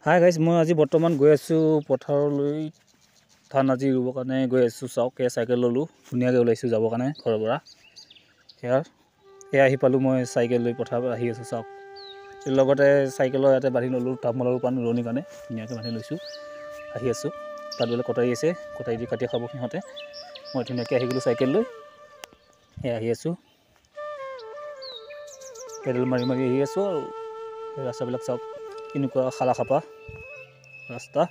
Hi guys, মই আজি বৰ্তমান গৈ আছোঁ পথাৰলৈ। ধান আজি ৰুবৰ কাৰণে গৈ আছোঁ। চাওক, এয়া চাইকেল ল'লোঁ, ধুনীয়াকৈ ওলাইছোঁ যাবৰ কাৰণে ঘৰৰ পৰা। এয়া আহি পালোঁ, মই চাইকেল লৈ পথাৰ আহি আছোঁ। চাওক, লগতে চাইকেলৰ ইয়াতে বান্ধি ল'লোঁ তামোলৰ পাণ ৰোৱনিৰ কাৰণে, ধুনীয়াকৈ বান্ধি লৈছোঁ। আহি আছোঁ, তাত বোলে কটাৰী আছে, কটাৰী দি কাটি খাব সিহঁতে। মই ধুনীয়াকৈ আহি গ'লোঁ চাইকেল লৈ। এয়া আহি আছোঁ, পেডেল মাৰি মাৰি আহি আছোঁ। আৰু ৰাস্তাবিলাক চাওক কেনেকুৱা খালা খাপা ৰাস্তা,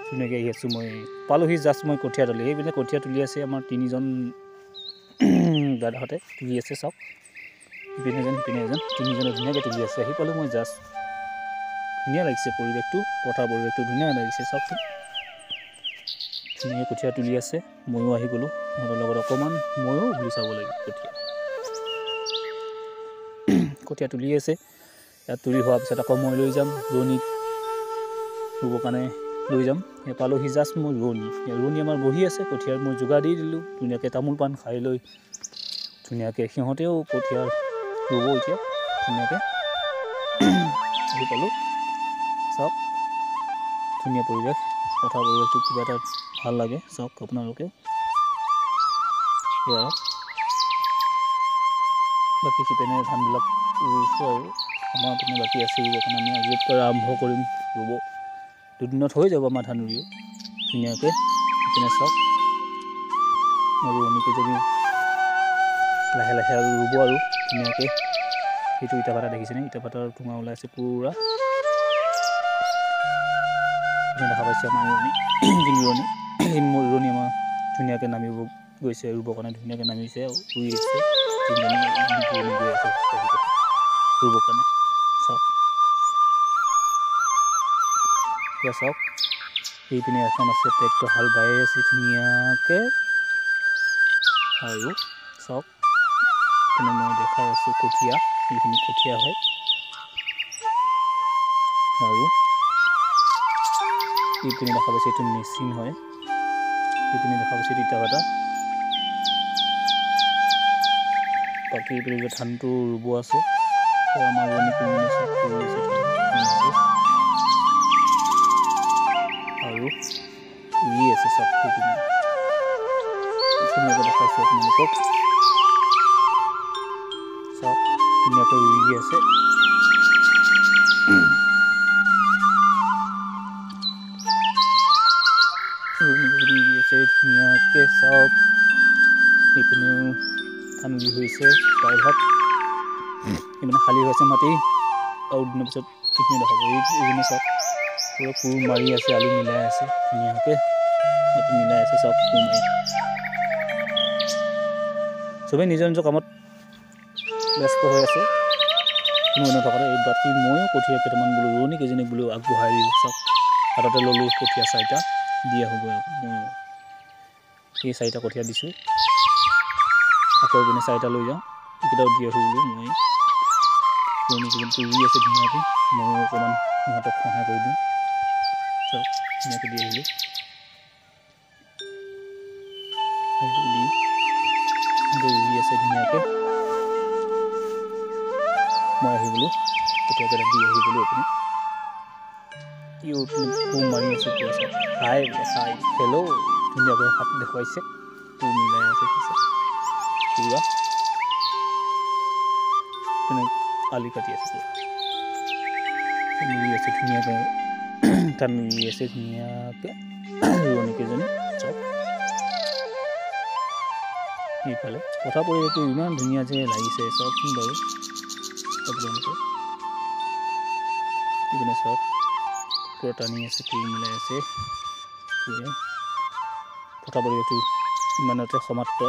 ধুনীয়াকৈ আহি আছোঁ। মই পালোঁহি জাষ্ট মই কঠীয়া তুলি, সেইপিনে কঠীয়া তুলি আছে আমাৰ তিনিজন দাদাহঁতে তুলি আছে। চাওক, ইপিনে এজন সিপিনে এজন, তিনিজনে ধুনীয়াকৈ তুলি আছে। আহি পালোঁ মই জাষ্ট, ধুনীয়া লাগিছে পৰিৱেশটো, পথাৰ পৰিৱেশটো ধুনীয়া লাগিছে। চাওকচোন, ধুনীয়াকৈ কঠীয়া তুলি আছে। ময়ো আহি গ'লোঁ সিহঁতৰ লগত অকণমান, ময়ো ঘূৰি চাব লাগিব। কঠীয়া তুলি আছে। ইয়াত তুলি হোৱাৰ পিছত আকৌ মই লৈ যাম ৰোৱনীক ৰুবৰ কাৰণে লৈ যাম। সেই পালোঁহি জাষ্ট মই ৰোৱনী আমাৰ বহি আছে। কঠীয়াৰ মই যোগাৰ দি দিলোঁ, ধুনীয়াকৈ তামোল পাণ খাই লৈ ধুনীয়াকৈ সিহঁতেও কঠীয়া ৰুব এতিয়া ধুনীয়াকৈ। আহি পালোঁ, চাওক ধুনীয়া পৰিৱেশ, পথাৰ পৰিৱেশটো কিবা এটা ভাল লাগে। চাওক আপোনালোকে, বাকী সিপিনে ধানবিলাক ৰুইছোঁ আৰু আমাৰ পিনে বাকী আছে ৰুবৰ কাৰণে। আমি আজিৰ পৰা আৰম্ভ কৰিম ৰুব, দুদিনত হৈ যাব আমাৰ ধান ৰুই ধুনীয়াকৈ। সিপিনে চাওক, ৰোৱনীকেইজনী লাহে লাহে আৰু ৰুব আৰু ধুনীয়াকৈ। সেইটো ইটা ভাটা দেখিছেনে, ইটা ভাটাৰ ধোঁৱা ওলাই আছে পূৰা। দেখা পাইছে আমাৰ ৰোৱনী, ৰোৱনী আমাৰ ধুনীয়াকৈ নামিব গৈছে ৰুবৰ কাৰণে, ধুনীয়াকৈ নামিছে আৰু ৰুই আছে। ৰোৱনী গৈ আছে ৰুবৰ কাৰণে। চাওক, এতিয়া চাওক, এইপিনে এখন আছে ট্ৰেক্টৰ হাল বাই আছে ধুনীয়াকৈ। আৰু চাওক, এইপিনে মই দেখাই আছোঁ কঠীয়া, এইখিনি কঠীয়া হয়। আৰু এইপিনে দেখা পাইছে এইটো মেচিন হয়, এইপিনে দেখা পাইছে ইটা ভাটা। বাকী এইপিনে ধানটো ৰুব আছে। আমাৰ ৰোৱনীকেইজনীয়ে চব কৰি আছে ধুনীয়াকৈ, আৰু ৰুই আছে। চব সেইপিনে ধুনীয়াকৈ দেখাইছোঁ আপোনালোকক। চাওক, ধুনীয়াকৈ ৰুই আছে। ৰুই আছে ধুনীয়াকৈ। চাওক, এইপিনেও ধান ৰুই হৈছে প্ৰায়ভাগ, এইপিনে খালী হৈছে মাটি। আৰু দুদিনৰ পিছত এইখিনি দেখাব। এইপিনে চাওক, পূৰা কোৰ মাৰি আছে, আলি মিলাই আছে ধুনীয়াকৈ, মাটি মিলাই আছে। চাওক, কোৰ মাৰি চবেই নিজৰ নিজৰ কামত ব্যস্ত হৈ আছে, কোনো নথকাতে। এই বাকী ময়ো কঠীয়া কেইটামান বোলো ৰোৱনীকেইজনীক বোলো আগবঢ়াই দিওঁ। চাওক, হাততে ল'লোঁ কঠীয়া 4টা দি আহোঁগৈ। ময়ো এই 4টা কঠীয়া দিছোঁ, আকৌ এইপিনে 4টা লৈ যাওঁ, এইকেইটাও দি আহোঁ বোলো। মই ৰোৱনীকেইজনীটো ৰুই আছে ধুনীয়াকৈ, ময়ো অকণমান সিহঁতক সহায় কৰি দিওঁ। চাওক, ধুনীয়াকৈ দি আহিলোঁ, দি ৰুই আছে ধুনীয়াকৈ। মই আহি গ'লোঁ, কঠীয়াকেইটা দি আহি গ'লোঁ। এইপিনে কোৰ মাৰি আছে পূৰা। চাওক, হাই হেল্ল', ধুনীয়াকৈ হাত দেখুৱাইছে, কোৰ মিলাই আছে পূৰা। আলি কাটি আছে পূৰা, ৰুই আছে ধুনীয়াকৈ, ধান ৰুই আছে ধুনীয়াকৈ ৰোৱনীকেইজনী। চাওক, এইফালে পথাৰ পৰিৱেশটো ইমান ধুনীয়া যে লাগিছে। চাওকচোন বাৰু আপোনালোকে, এইপিনে চাওক, পূৰা টানি আছে, কোৰ মিলাই আছে পূৰা। পথাৰ পৰিৱেশটো ইমানতে সমাপ্ত।